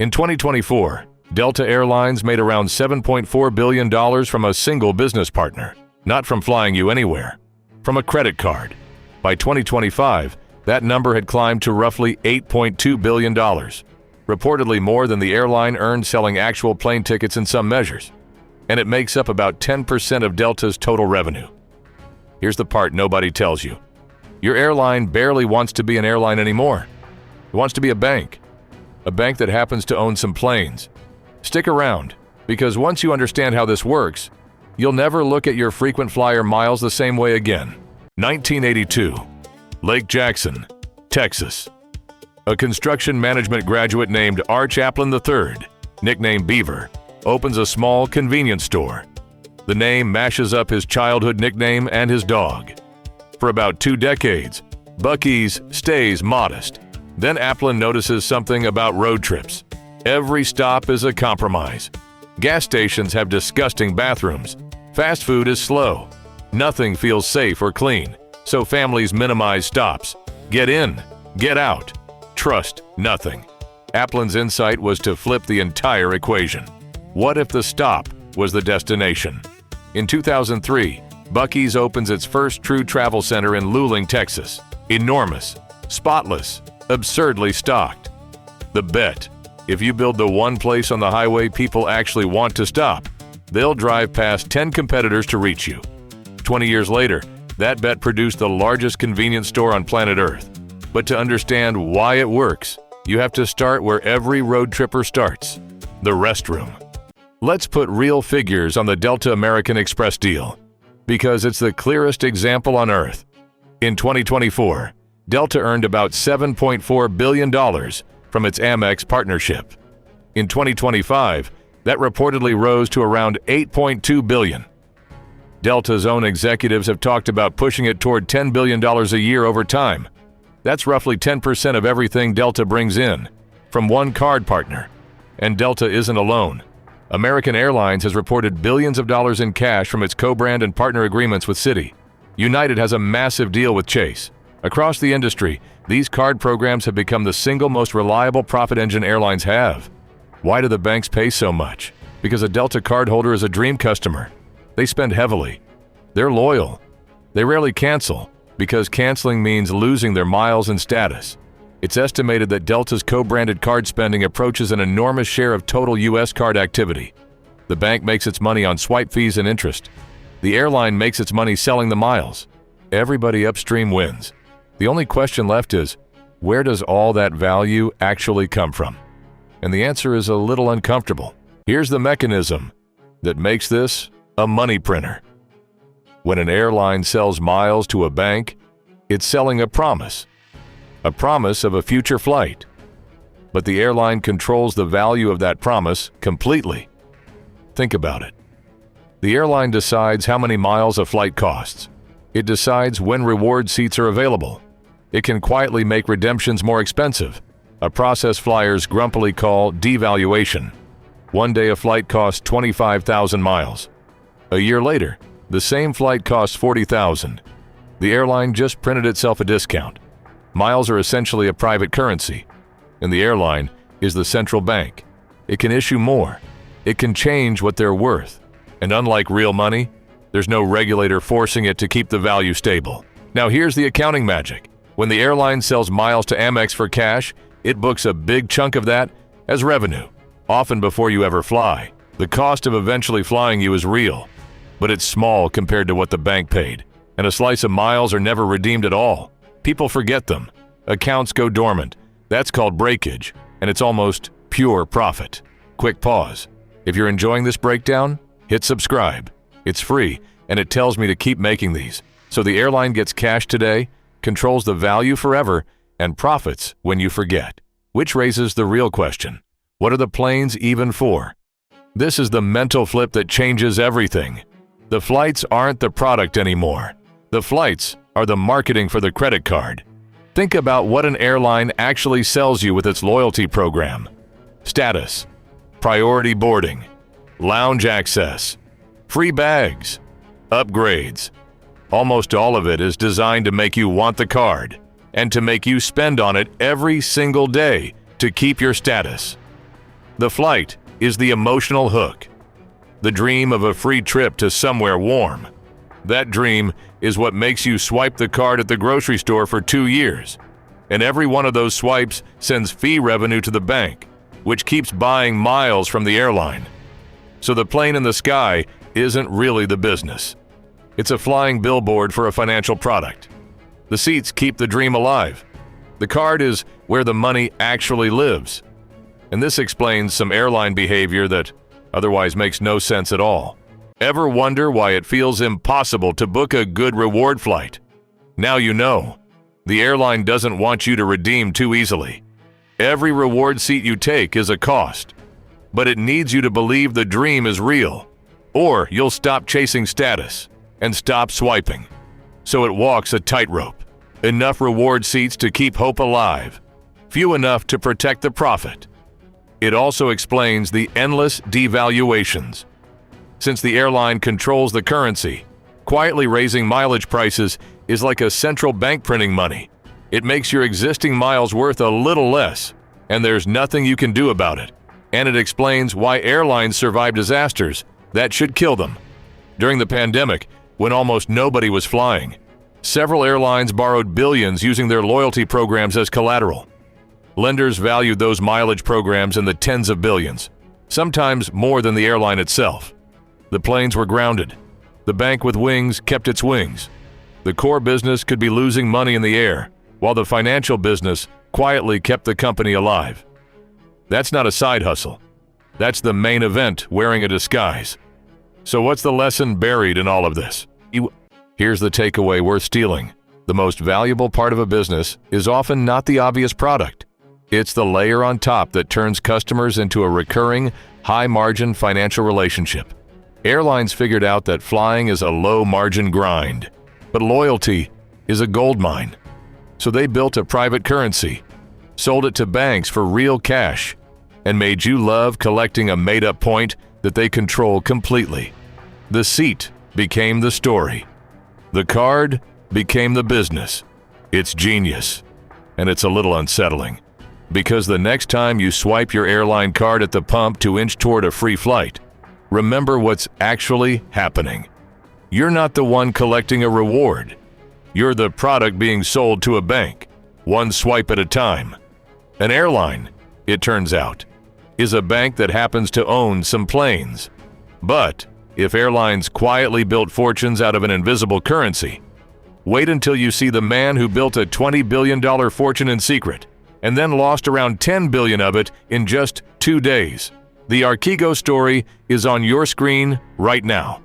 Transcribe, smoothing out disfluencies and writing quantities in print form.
In 2024, Delta Airlines made around $7.4 billion from a single business partner, not from flying you anywhere, from a credit card. By 2025, that number had climbed to roughly $8.2 billion, reportedly more than the airline earned selling actual plane tickets in some measures. And it makes up about 10% of Delta's total revenue. Here's the part nobody tells you. Your airline barely wants to be an airline anymore. It wants to be a bank that happens to own some planes. Stick around, because once you understand how this works, you'll never look at your frequent flyer miles the same way again. 1982, Lake Jackson, Texas. A construction management graduate named Arch Applin III, nicknamed Beaver, opens a small convenience store. The name mashes up his childhood nickname and his dog. For about 2 decades, Buc-ee's stays modest. Then Applin notices something about road trips. Every stop is a compromise. Gas stations have disgusting bathrooms. Fast food is slow. Nothing feels safe or clean, so families minimize stops. Get in, get out. Trust nothing. Applin's insight was to flip the entire equation. What if the stop was the destination? In 2003, Buc-ee's opens its first true travel center in Luling, Texas. Enormous, spotless, absurdly stocked. The bet: if you build the one place on the highway people actually want to stop, they'll drive past 10 competitors to reach you. 20 years later, that bet produced the largest convenience store on planet Earth. But to understand why it works, you have to start where every road tripper starts: the restroom. Let's put real figures on the Delta American Express deal, because it's the clearest example on Earth. In 2024, Delta earned about $7.4 billion from its Amex partnership. In 2025, that reportedly rose to around $8.2 billion. Delta's own executives have talked about pushing it toward $10 billion a year over time. That's roughly 10% of everything Delta brings in, from one card partner. And Delta isn't alone. American Airlines has reported billions of dollars in cash from its co-brand and partner agreements with Citi. United has a massive deal with Chase. Across the industry, these card programs have become the single most reliable profit engine airlines have. Why do the banks pay so much? Because a Delta cardholder is a dream customer. They spend heavily. They're loyal. They rarely cancel, because canceling means losing their miles and status. It's estimated that Delta's co-branded card spending approaches an enormous share of total U.S. card activity. The bank makes its money on swipe fees and interest. The airline makes its money selling the miles. Everybody upstream wins. The only question left is, where does all that value actually come from? And the answer is a little uncomfortable. Here's the mechanism that makes this a money printer. When an airline sells miles to a bank, it's selling a promise of a future flight. But the airline controls the value of that promise completely. Think about it. The airline decides how many miles a flight costs. It decides when reward seats are available. It can quietly make redemptions more expensive, a process flyers grumpily call devaluation. One day a flight costs 25,000 miles. A year later, the same flight costs 40,000. The airline just printed itself a discount. Miles are essentially a private currency, and the airline is the central bank. It can issue more. It can change what they're worth. And unlike real money, there's no regulator forcing it to keep the value stable. Now here's the accounting magic. When the airline sells miles to Amex for cash, it books a big chunk of that as revenue, often before you ever fly. The cost of eventually flying you is real, but it's small compared to what the bank paid. And a slice of miles are never redeemed at all. People forget them. Accounts go dormant. That's called breakage, and it's almost pure profit. Quick pause. If you're enjoying this breakdown, hit subscribe. It's free, and it tells me to keep making these. So the airline gets cash today, controls the value forever, and profits when you forget. Which raises the real question. What are the planes even for? This is the mental flip that changes everything. The flights aren't the product anymore. The flights are the marketing for the credit card. Think about what an airline actually sells you with its loyalty program. Status, priority boarding, lounge access, free bags, upgrades. Almost all of it is designed to make you want the card and to make you spend on it every single day to keep your status. The flight is the emotional hook. The dream of a free trip to somewhere warm. That dream is what makes you swipe the card at the grocery store for 2 years. And every one of those swipes sends fee revenue to the bank, which keeps buying miles from the airline. So the plane in the sky isn't really the business. It's a flying billboard for a financial product. The seats keep the dream alive. The card is where the money actually lives. And this explains some airline behavior that otherwise makes no sense at all. Ever wonder why it feels impossible to book a good reward flight? Now you know. The airline doesn't want you to redeem too easily. Every reward seat you take is a cost, but it needs you to believe the dream is real, or you'll stop chasing status and stop swiping. So it walks a tightrope. Enough reward seats to keep hope alive, few enough to protect the profit. It also explains the endless devaluations. Since the airline controls the currency, quietly raising mileage prices is like a central bank printing money. It makes your existing miles worth a little less, and there's nothing you can do about it. And it explains why airlines survive disasters that should kill them. During the pandemic, when almost nobody was flying, several airlines borrowed billions using their loyalty programs as collateral. Lenders valued those mileage programs in the tens of billions, sometimes more than the airline itself. The planes were grounded. The bank with wings kept its wings. The core business could be losing money in the air, while the financial business quietly kept the company alive. That's not a side hustle. That's the main event wearing a disguise. So what's the lesson buried in all of this? Here's the takeaway worth stealing. The most valuable part of a business is often not the obvious product. It's the layer on top that turns customers into a recurring, high-margin financial relationship. Airlines figured out that flying is a low-margin grind, but loyalty is a gold mine. So they built a private currency, sold it to banks for real cash, and made you love collecting a made-up point that they control completely. The seat became the story. The card became the business. It's genius, and it's a little unsettling. Because the next time you swipe your airline card at the pump to inch toward a free flight, remember what's actually happening. You're not the one collecting a reward. You're the product being sold to a bank, one swipe at a time. An airline, it turns out, is a bank that happens to own some planes. But if airlines quietly built fortunes out of an invisible currency, wait until you see the man who built a $20 billion fortune in secret and then lost around $10 billion of it in just 2 days. The Archego story is on your screen right now.